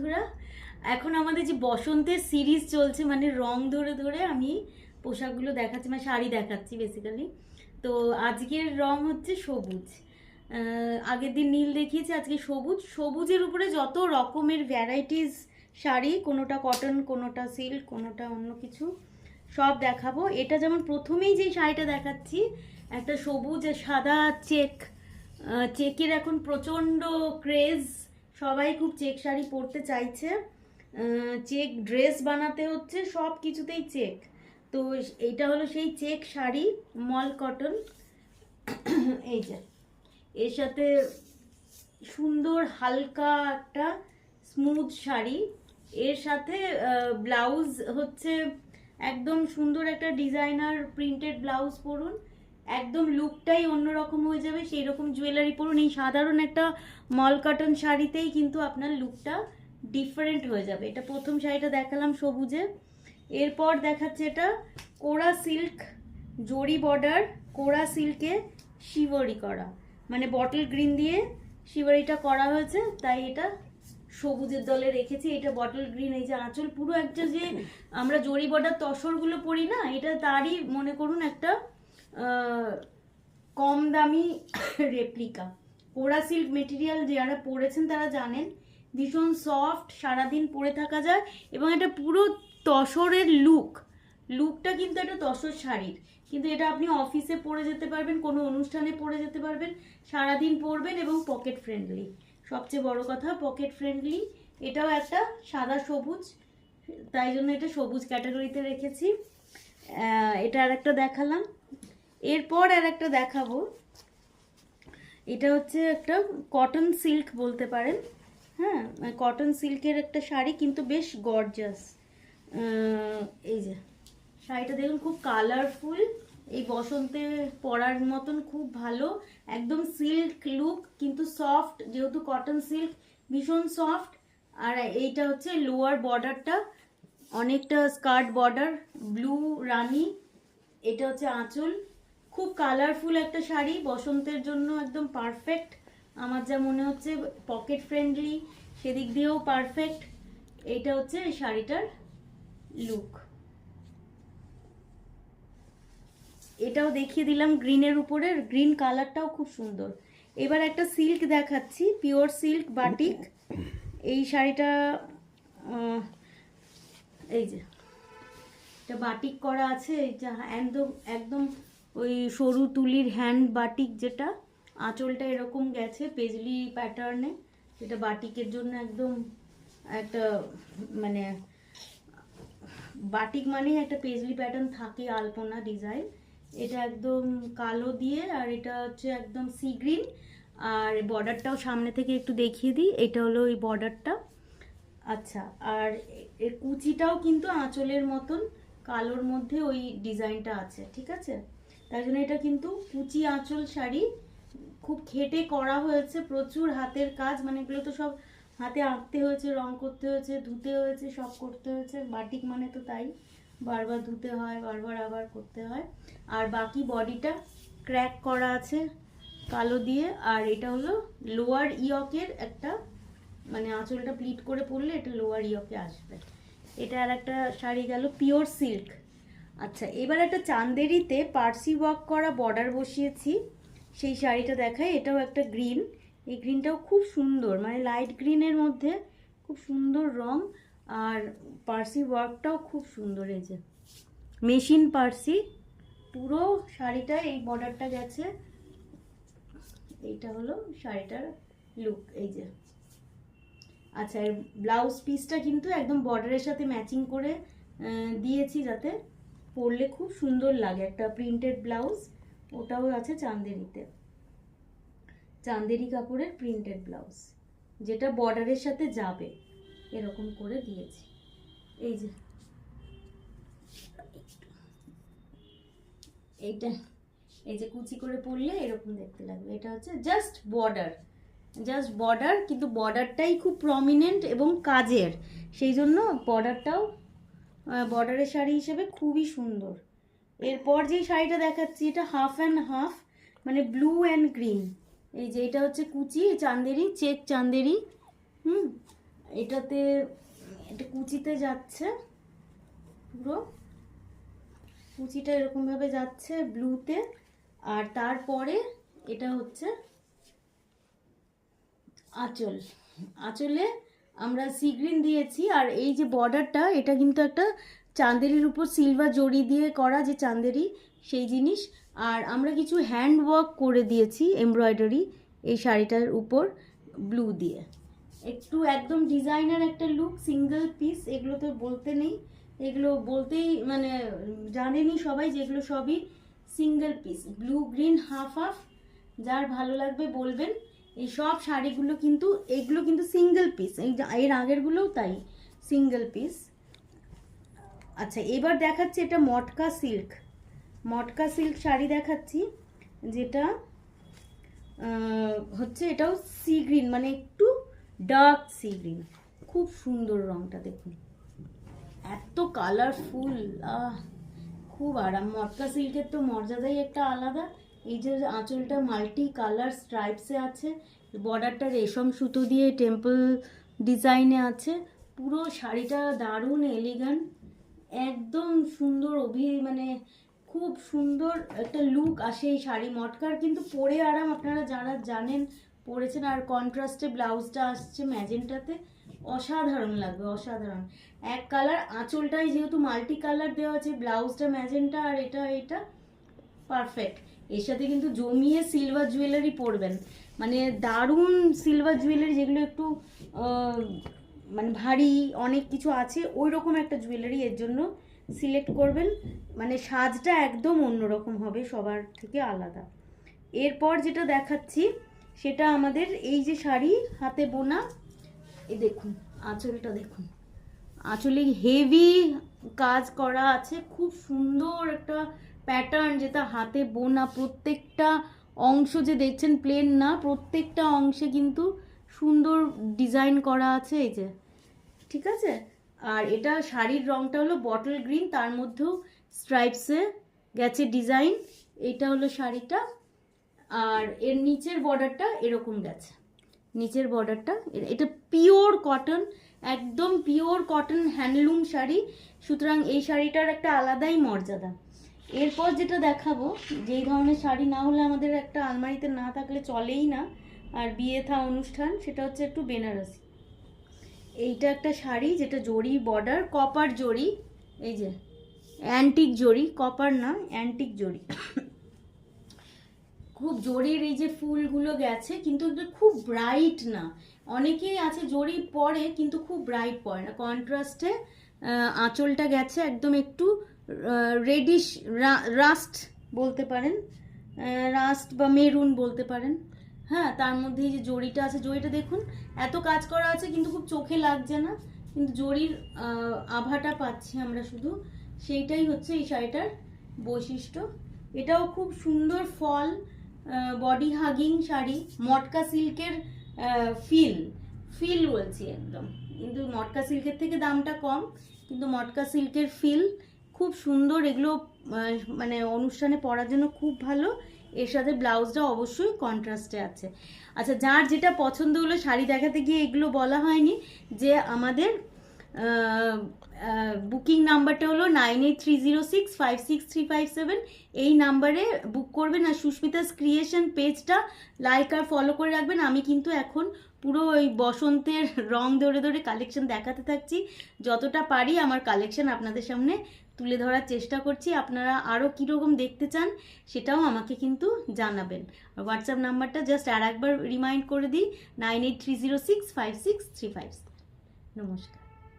বন্ধুরা, এখন আমাদের যে বসন্তের সিরিজ চলছে, মানে রং ধরে ধরে আমি পোশাকগুলো দেখাচ্ছি, মানে শাড়ি দেখাচ্ছি বেসিক্যালি। তো আজকের রং হচ্ছে সবুজ। আগের দিন নীল দেখিয়েছি, আজকে সবুজ। সবুজের উপরে যত রকমের ভ্যারাইটিস শাড়ি, কোনোটা কটন, কোনোটা সিল্ক, কোনোটা অন্য কিছু, সব দেখাবো। এটা যেমন প্রথমেই যে শাড়িটা দেখাচ্ছি, একটা সবুজ আর সাদা চেক। চেকের এখন প্রচণ্ড ক্রেজ, সবাই খুব চেক শাড়ি পরতে চাইছে, চেক ড্রেস বানাতে হচ্ছে, সব কিছুতেই চেক। তো এইটা হলো সেই চেক শাড়ি, মল কটন। এই যে এর সাথে সুন্দর হালকা একটা স্মুথ শাড়ি, এর সাথে ব্লাউজ হচ্ছে একদম সুন্দর একটা ডিজাইনার প্রিন্টেড ব্লাউজ পরুন, একদম লুকটাই অন্যরকম হয়ে যাবে। সেই রকম জুয়েলারি পরুন, এই সাধারণ একটা মল কটন শাড়িতেই কিন্তু আপনার লুকটা ডিফারেন্ট হয়ে যাবে। এটা প্রথম শাড়িটা দেখালাম সবুজে। এরপর দেখাচ্ছে এটা কোরা সিল্ক, জরি বর্ডার, কোরা সিল্কে শিবরি করা, মানে বটল গ্রিন দিয়ে শিবরিটা করা হয়েছে, তাই এটা সবুজের দলে রেখেছি। এটা বটল গ্রিন, এই যে আঁচল পুরো একটা, যে আমরা জরি বর্ডার তসরগুলো পরি না, এটা তারই মনে করুন একটা কম দামি রেপ্লিকা। কোরা সিল্ক মেটেরিয়াল যারা পরেছেন তারা জানেন, ভীষণ সফট, সারাদিন পরে থাকা যায়, এবং এটা পুরো তসরের লুকটা কিন্তু একটা তসর শাড়ির, কিন্তু এটা আপনি অফিসে পরে যেতে পারবেন, কোনো অনুষ্ঠানে পরে যেতে পারবেন, সারাদিন পরবেন, এবং পকেট ফ্রেন্ডলি। সবচেয়ে বড় কথা পকেট ফ্রেন্ডলি। এটাও একটা সাদা সবুজ, তাই জন্য এটা সবুজ ক্যাটাগরিতে রেখেছি। এটা আর একটা দেখালাম। এরপর আর একটা দেখাবো, এটা হচ্ছে একটা কটন সিল্ক বলতে পারেন। হ্যাঁ, কটন সিল্কের একটা শাড়ি, কিন্তু বেশ গর্জাস। এই যে শাড়িটা দেখুন, খুব কালারফুল, এই বসন্তে পরার মতন খুব ভালো, একদম সিল্ক লুক, কিন্তু সফট, যেহেতু কটন সিল্ক ভীষণ সফট। আর এইটা হচ্ছে লোয়ার বর্ডারটা অনেকটা স্কার্ট বর্ডার, ব্লু রানী। এটা হচ্ছে আঁচল। খুব কালারফুল একটা শাড়ি, বসন্তের জন্য একদম পারফেক্ট আমার যা মনে হচ্ছে, পকেট ফ্রেন্ডলি সেদিক দিয়েও পারফেক্ট। এইটা হচ্ছে এই শাড়িটার লুক। এটাও দেখিয়ে দিলাম গ্রিনের উপরে, গ্রিন কালারটাও খুব সুন্দর। এবার একটা সিল্ক দেখাচ্ছি, পিওর সিল্ক বাটিক। এই শাড়িটা এই যে এটা বাটিক করা আছে, যা একদম একদম ওই সরু তুলির হ্যান্ড বাটিক, যেটা আঁচলটা এরকম গেছে পেজলি প্যাটার্নে, এটা বাটিকের জন্য একদম একটা, মানে বাটিক মানে একটা পেজলি প্যাটার্ন থাকে, আলপনা ডিজাইন। এটা একদম কালো দিয়ে, আর এটা হচ্ছে একদম সি গ্রিন। আর বর্ডারটাও সামনে থেকে একটু দেখিয়ে দিই, এটা হলো ওই বর্ডারটা। আচ্ছা, আর এর কুচিটাও কিন্তু আঁচলের মতন কালোর মধ্যে ওই ডিজাইনটা আছে, ঠিক আছে? তাই জন্য এটা কিন্তু কুচি আঁচল শাড়ি, খুব খেটে করা হয়েছে, প্রচুর হাতের কাজ, মানে এগুলো তো সব হাতে আঁকতে হয়েছে, রং করতে হয়েছে, ধুতে হয়েছে, সব করতে হয়েছে। বাটিক মানে তো তাই, বারবার ধুতে হয়, বারবার আবার করতে হয়। আর বাকি বডিটা ক্র্যাক করা আছে কালো দিয়ে। আর এটা হলো লোয়ার ইয়কের একটা, মানে আঁচলটা প্লিট করে পরলে এটা লোয়ার ইয়কে আসবে। এটা আর একটা শাড়ি গেল পিওর সিল্ক। আচ্ছা, এবার একটা চান্দেরিতে পার্সি ওয়ার্ক করা বর্ডার বসিয়েছি, সেই শাড়িটা দেখাই। এটাও একটা গ্রিন, এই গ্রিনটাও খুব সুন্দর, মানে লাইট গ্রিনের মধ্যে খুব সুন্দর রং, আর পার্সি ওয়ার্কটাও খুব সুন্দর। এই যে মেশিন পার্সি, পুরো শাড়িটা এই বর্ডারটা গেছে। এইটা হলো শাড়িটার লুক, এই যে। আচ্ছা, এর ব্লাউজ পিসটা কিন্তু একদম বর্ডারের সাথে ম্যাচিং করে দিয়েছি, যাতে পরলে খুব সুন্দর লাগে, একটা প্রিন্টেড ব্লাউজ। ওটাও আছে চান্দেরিতে, চান্দেরি কাপড়ের প্রিন্টেড ব্লাউজ, যেটা বর্ডারের সাথে যাবে, এরকম করে দিয়েছি। এই যে এইটা, এই যে কুচি করে পরলে এরকম দেখতে লাগবে। এটা হচ্ছে জাস্ট বর্ডার, কিন্তু বর্ডারটাই খুব প্রমিনেন্ট এবং কাজের, সেই জন্য বর্ডারটাও বর্ডারের শাড়ি হিসেবে খুবই সুন্দর। এরপর যেই শাড়িটা দেখাচ্ছি, এটা হাফ অ্যান্ড হাফ, মানে ব্লু অ্যান্ড গ্রিন। এই যে এটা হচ্ছে কুচি চান্দেরি, চেক চান্দেরি। এটাতে এটা কুচিতে যাচ্ছে, পুরো কুচিটা এরকমভাবে যাচ্ছে ব্লুতে। আর তারপরে এটা হচ্ছে আঁচল। আঁচলে আমরা সি গ্রিন দিয়েছি। আর এই যে বর্ডারটা, এটা কিন্তু একটা চাঁদেরির উপর সিলভার জড়ি দিয়ে করা, যে চাঁদেরি সেই জিনিস। আর আমরা কিছু হ্যান্ড ওয়ার্ক করে দিয়েছি এমব্রয়ডারি এই শাড়িটার উপর ব্লু দিয়ে। একটু একদম ডিজাইনার একটা লুক, সিঙ্গেল পিস। এগুলো তো বলতে নেই, এগুলো বলতেই মানে জানেনই সবাই যে এগুলো সবই single piece, blue green half half. যার ভালো লাগবে বলবেন। এই সব শাড়িগুলো কিন্তু, এগুলো কিন্তু সিঙ্গেল পিস, এর আগেরগুলোও তাই সিঙ্গেল পিস। আচ্ছা, এবার দেখাচ্ছি এটা মটকা সিল্ক। মটকা সিল্ক শাড়ি দেখাচ্ছি, যেটা হচ্ছে এটাও সি গ্রিন, মানে একটু ডার্ক সি গ্রিন। খুব সুন্দর রংটা দেখুন, এত কালারফুল, খুব আরাম। মটকা সিল্কের তো মর্যাদাই একটা আলাদা। এই যে আঁচলটা মাল্টি কালার স্ট্রাইপসে আছে, বর্ডারটা রেশম সুতো দিয়ে টেম্পল ডিজাইনে আছে। পুরো শাড়িটা দারুণ এলিগান্ট, একদম সুন্দর, মানে খুব সুন্দর একটা লুক আসে এই শাড়ি। মটকার কিন্তু পরে আরাম, আপনারা যারা জানেন পরেছেন। আর কন্ট্রাস্টে ব্লাউজটা আসছে ম্যাজেন্টাতে, অসাধারণ লাগবে, অসাধারণ। এক কালার, আঁচলটাই যেহেতু মাল্টি কালার দেওয়া আছে, ব্লাউজটা ম্যাজেন্টা, আর এটা পারফেক্ট। এর সাথে কিন্তু জমিয়ে সিলভার জুয়েলারি পরবেন, মানে দারুণ সিলভার জুয়েলারি, যেগুলো একটু মানে ভারী অনেক কিছু আছে, ওই রকম একটা জুয়েলারি এর জন্য সিলেক্ট করবেন। মানে সাজটা একদম অন্যরকম হবে, সবার থেকে আলাদা। এরপর যেটা দেখাচ্ছি সেটা আমাদের এই যে শাড়ি হাতে বোনা। এই দেখুন আঁচলটা দেখুন, আঁচলে হেভি কাজ করা আছে, খুব সুন্দর একটা প্যাটার্ন, যেটা হাতে বোনা। প্রত্যেকটা অংশ যে দেখছেন প্লেন না, প্রত্যেকটা অংশে কিন্তু সুন্দর ডিজাইন করা আছে, এই যে, ঠিক আছে। আর এটা শাড়ির রংটা হলো বটল গ্রিন, তার মধ্যেও স্ট্রাইপসে গেছে ডিজাইন। এটা হলো শাড়িটা। আর এর নিচের বর্ডারটা এরকম গেছে, নিচের বর্ডারটা। এটা পিওর কটন, একদম পিওর কটন হ্যান্ডলুম শাড়ি, সুতরাং এই শাড়িটার একটা আলাদাই মর্যাদা। এরপর যেটা দেখাবো, যেই ধরনের শাড়ি না হলে আমাদের একটা আলমারিতে না থাকলে চলেই না, আর বিয়ে থা অনুষ্ঠান, সেটা হচ্ছে একটু বেনারসি। এইটা একটা শাড়ি যেটা জরি বর্ডার, কপার জরি, এই যে অ্যান্টিক জরি, কপার না অ্যান্টিক জরি। খুব জরির এই যে ফুলগুলো গেছে, কিন্তু এটা খুব ব্রাইট না। অনেকেই আছে জরি পরে কিন্তু খুব ব্রাইট পরে না। কন্ট্রাস্টে আঁচলটা গেছে একদম একটু রেডিশ, রাস্ট বলতে পারেন, রাস্ট বা মেরুন বলতে পারেন। হ্যাঁ, তার মধ্যে এই যে জরিটা আছে, জরিটা দেখুন এত কাজ করা আছে কিন্তু খুব চোখে লাগছে না, কিন্তু জরির আভাটা পাচ্ছি আমরা শুধু, সেইটাই হচ্ছে এই শাড়িটার বৈশিষ্ট্য। এটাও খুব সুন্দর ফল বডি হাগিং শাড়ি, মটকা সিল্কের ফিল বলছি একদম, কিন্তু মটকা সিল্কের থেকে দামটা কম, কিন্তু মটকা সিল্কের ফিল খুব সুন্দর। এগুলো মানে অনুষ্ঠানে পরার জন্য খুব ভালো। এর সাথে ব্লাউজটা অবশ্যই কন্ট্রাস্টে আছে। আচ্ছা, যার যেটা পছন্দ হলো, শাড়ি দেখাতে গিয়ে এগুলো বলা হয়নি, যে আমাদের বুকিং নাম্বারটা হলো 9830656357। এই নাম্বারে বুক করবেন। আর সুস্মিতাস ক্রিয়েশন পেজটা লাইক আর ফলো করে রাখবেন। আমি কিন্তু এখন পুরো ওই বসন্তের রং ধরে ধরে কালেকশন দেখাতে থাকছি, যতটা পারি আমার কালেকশন আপনাদের সামনে তুলে ধরার চেষ্টা করছি। আপনারা আরও কীরকম দেখতে চান সেটাও আমাকে কিন্তু জানাবেন। আর হোয়াটসঅ্যাপ নাম্বারটা জাস্ট আর একবার রিমাইন্ড করে দিই, 9830656357। নমস্কার।